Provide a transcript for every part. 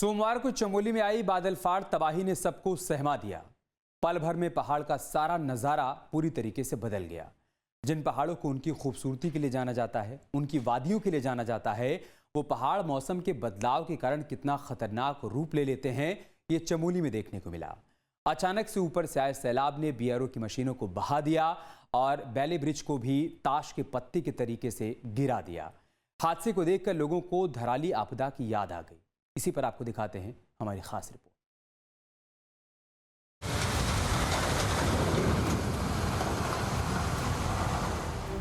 सोमवार को चमोली में आई बादल फाड़ तबाही ने सबको सहमा दिया। पल भर में पहाड़ का सारा नज़ारा पूरी तरीके से बदल गया। जिन पहाड़ों को उनकी खूबसूरती के लिए जाना जाता है, उनकी वादियों के लिए जाना जाता है, वो पहाड़ मौसम के बदलाव के कारण कितना खतरनाक रूप ले लेते हैं, ये चमोली में देखने को मिला। अचानक से ऊपर से आए सैलाब ने बीआरओ की मशीनों को बहा दिया और बैले ब्रिज को भी ताश के पत्ते के तरीके से गिरा दिया। हादसे को देखकर लोगों को धराली आपदा की याद आ गई। इसी पर आपको दिखाते हैं हमारी खास रिपोर्ट।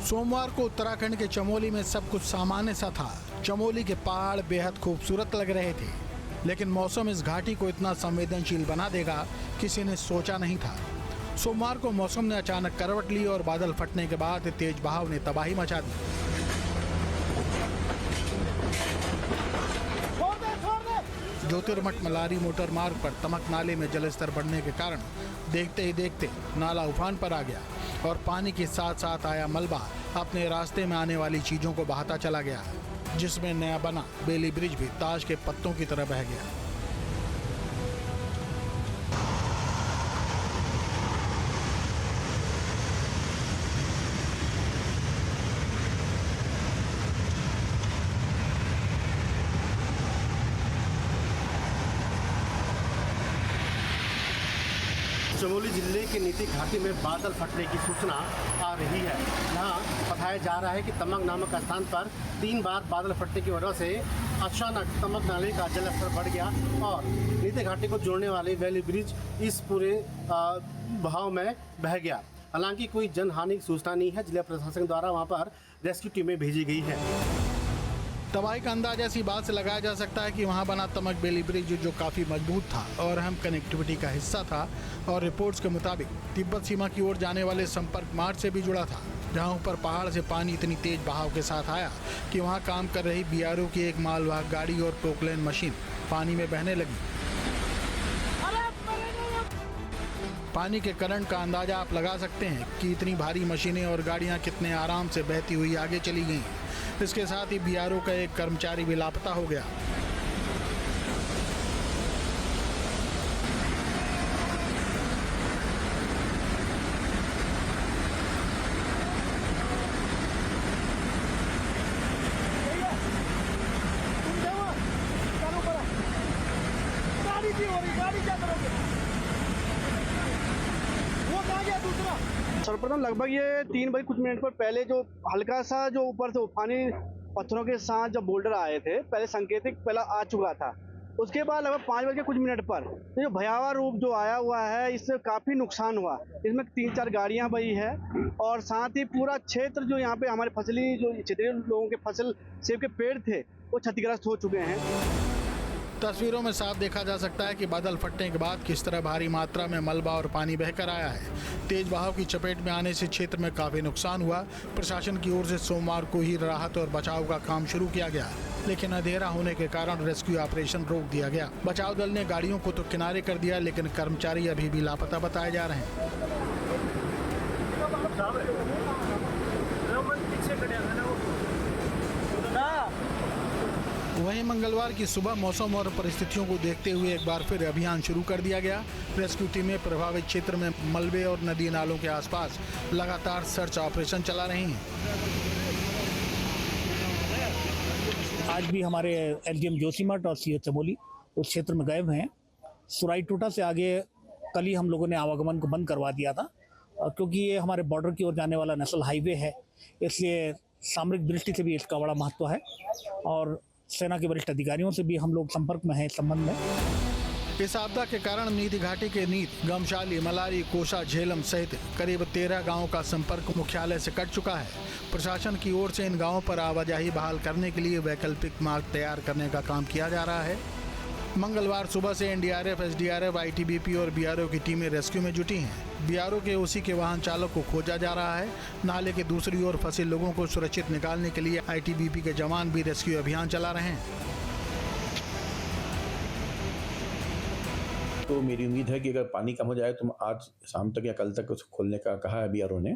सोमवार को उत्तराखंड के चमोली में सब कुछ सामान्य सा था। चमोली के पहाड़ बेहद खूबसूरत लग रहे थे, लेकिन मौसम इस घाटी को इतना संवेदनशील बना देगा किसी ने सोचा नहीं था। सोमवार को मौसम ने अचानक करवट ली और बादल फटने के बाद तेज बहाव ने तबाही मचा दी। ज्योतिर्मठ मलारी मोटर मार्ग पर तमक नाले में जलस्तर बढ़ने के कारण देखते ही देखते नाला उफान पर आ गया और पानी के साथ साथ आया मलबा अपने रास्ते में आने वाली चीजों को बहाता चला गया, जिसमें नया बना बेली ब्रिज भी ताश के पत्तों की तरह बह गया। चमोली जिले के नीति घाटी में बादल फटने की सूचना आ रही है। यहाँ बताया जा रहा है कि तमक नामक स्थान पर 3 बार बादल फटने की वजह से अचानक तमक नाले का जलस्तर बढ़ गया और नीति घाटी को जोड़ने वाले वैली ब्रिज इस पूरे बहाव में बह गया। हालांकि कोई जनहानि की सूचना नहीं है। जिला प्रशासन द्वारा वहाँ पर रेस्क्यू टीमें भेजी गई है। तबाही का अंदाजा ऐसी बात से लगाया जा सकता है कि वहां बना तमक बेली ब्रिज जो काफ़ी मजबूत था और अहम कनेक्टिविटी का हिस्सा था और रिपोर्ट्स के मुताबिक तिब्बत सीमा की ओर जाने वाले संपर्क मार्ग से भी जुड़ा था, जहां ऊपर पहाड़ से पानी इतनी तेज बहाव के साथ आया कि वहां काम कर रही बीआरओ की एक मालवाहक गाड़ी और पोकलेन मशीन पानी में बहने लगी। पानी के करंट का अंदाजा आप लगा सकते हैं कि इतनी भारी मशीनें और गाड़ियां कितने आराम से बहती हुई आगे चली गईं। इसके साथ ही बीआरओ का एक कर्मचारी भी लापता हो गया। सर्वप्रथम लगभग ये 3 बजे कुछ मिनट पर पहले जो हल्का सा जो ऊपर से उफानी पत्थरों के साथ जब बोल्डर आए थे, पहले संकेतिक पहला आ चुका था। उसके बाद लगभग 5 बजे कुछ मिनट पर जो भयावह रूप जो आया हुआ है, इससे काफ़ी नुकसान हुआ। इसमें 3-4 गाड़ियां बही है और साथ ही पूरा क्षेत्र जो यहाँ पे हमारे फसली जो क्षेत्रीय लोगों के फसल सेब के पेड़ थे वो क्षतिग्रस्त हो चुके हैं। तस्वीरों में साफ देखा जा सकता है कि बादल फटने के बाद किस तरह भारी मात्रा में मलबा और पानी बहकर आया है। तेज बहाव की चपेट में आने से क्षेत्र में काफी नुकसान हुआ। प्रशासन की ओर से सोमवार को ही राहत और बचाव का काम शुरू किया गया, लेकिन अंधेरा होने के कारण रेस्क्यू ऑपरेशन रोक दिया गया। बचाव दल ने गाड़ियों को तो किनारे कर दिया, लेकिन कर्मचारी अभी भी लापता बताए जा रहे हैं। वहीं मंगलवार की सुबह मौसम और परिस्थितियों को देखते हुए एक बार फिर अभियान शुरू कर दिया गया। रेस्क्यू टीमें प्रभावित क्षेत्र में मलबे और नदी नालों के आसपास लगातार सर्च ऑपरेशन चला रही हैं। आज भी हमारे एलजीएम जोशीमठ और सीओ चमोली उस क्षेत्र में गए हुए हैं। सुराई टोटा से आगे कल ही हम लोगों ने आवागमन को बंद करवा दिया था, क्योंकि ये हमारे बॉर्डर की ओर जाने वाला नेशनल हाईवे है, इसलिए सामरिक दृष्टि से भी इसका बड़ा महत्व है और सेना के वरिष्ठ अधिकारियों से भी हम लोग संपर्क में हैं इस संबंध में। इस आपदा के कारण नीति घाटी के नीत, गमशाली, मलारी, कोसा, झेलम सहित करीब 13 गांवों का संपर्क मुख्यालय से कट चुका है। प्रशासन की ओर से इन गांवों पर आवाजाही बहाल करने के लिए वैकल्पिक मार्ग तैयार करने का काम किया जा रहा है। मंगलवार सुबह से एनडीआरएफ, एसडीआरएफ, आईटीबीपी और बीआरओ की टीमें रेस्क्यू में जुटी हैं। बीआरओ के ओसी के वाहन चालक को खोजा जा रहा है। नाले के दूसरी ओर फंसे लोगों को सुरक्षित निकालने के लिए आईटीबीपी के जवान भी रेस्क्यू अभियान चला रहे हैं। तो मेरी उम्मीद है कि अगर पानी कम हो जाए तो आज शाम तक या कल तक उसको खोलने का कहा है बीआरओ ने,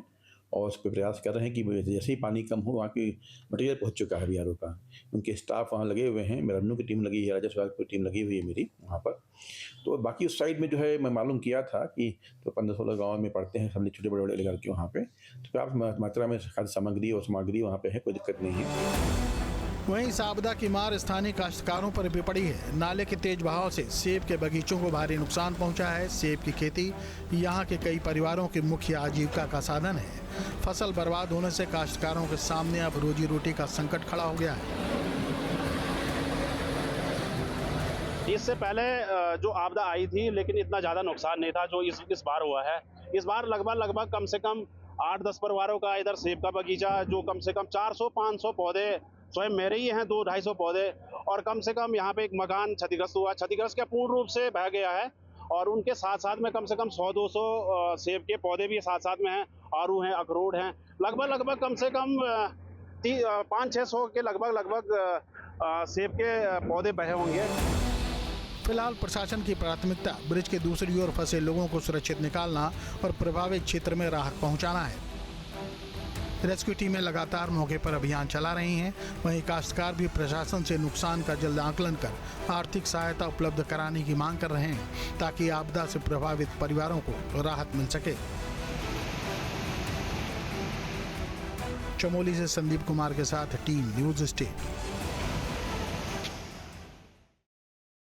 और उस पर प्रयास कर रहे हैं कि जैसे ही पानी कम हो वहाँ की मटेरियल पहुँच चुका है BRO का, उनके स्टाफ वहाँ लगे हुए हैं, रेवेन्यू की टीम लगी है, राजस्व विभाग की टीम लगी हुई है मेरी वहाँ पर। तो बाकी उस साइड में जो है मैं मालूम किया था कि तो 15-16 गाँव में पड़ते हैं सब छोटे बड़े लेकर के वहाँ पे, तो पर्याप्त मात्रा में खाद्य सामग्री और सामग्री वहाँ पे है, कोई दिक्कत नहीं है। वहीं इस आपदा की मार स्थानीय काश्तकारों पर भी पड़ी है। नाले के तेज बहाव से सेब के बगीचों को भारी नुकसान पहुंचा है। सेब की खेती यहां के कई परिवारों की मुख्य आजीविका का साधन है। फसल बर्बाद होने से काश्तकारों के सामने अब रोजी रोटी का संकट खड़ा हो गया है। इससे पहले जो आपदा आई थी, लेकिन इतना ज़्यादा नुकसान नहीं था जो इस बार हुआ है। इस बार लगभग कम से कम 8-10 परिवारों का इधर सेब का बगीचा, जो कम से कम 400-500 पौधे स्वयं मेरे ही हैं, 200-250 पौधे, और कम से कम यहाँ पे एक मकान क्षतिग्रस्त हुआ। क्षतिग्रस्त क्या पूर्ण रूप से बह गया है, और उनके साथ साथ में कम से कम 100-200 सेब के पौधे भी साथ साथ में हैं, आड़ू हैं, अखरोट हैं। लगभग कम से कम 500-600 के लगभग सेब के पौधे बहे होंगे। फिलहाल प्रशासन की प्राथमिकता ब्रिज के दूसरी ओर फंसे लोगों को सुरक्षित निकालना और प्रभावित क्षेत्र में राहत पहुंचाना है। रेस्क्यू टीमें लगातार मौके पर अभियान चला रही हैं। वहीं काश्तकार भी प्रशासन से नुकसान का जल्द आकलन कर आर्थिक सहायता उपलब्ध कराने की मांग कर रहे हैं, ताकि आपदा से प्रभावित परिवारों को राहत मिल सके। चमोली से संदीप कुमार के साथ टीम न्यूज़ स्टेट।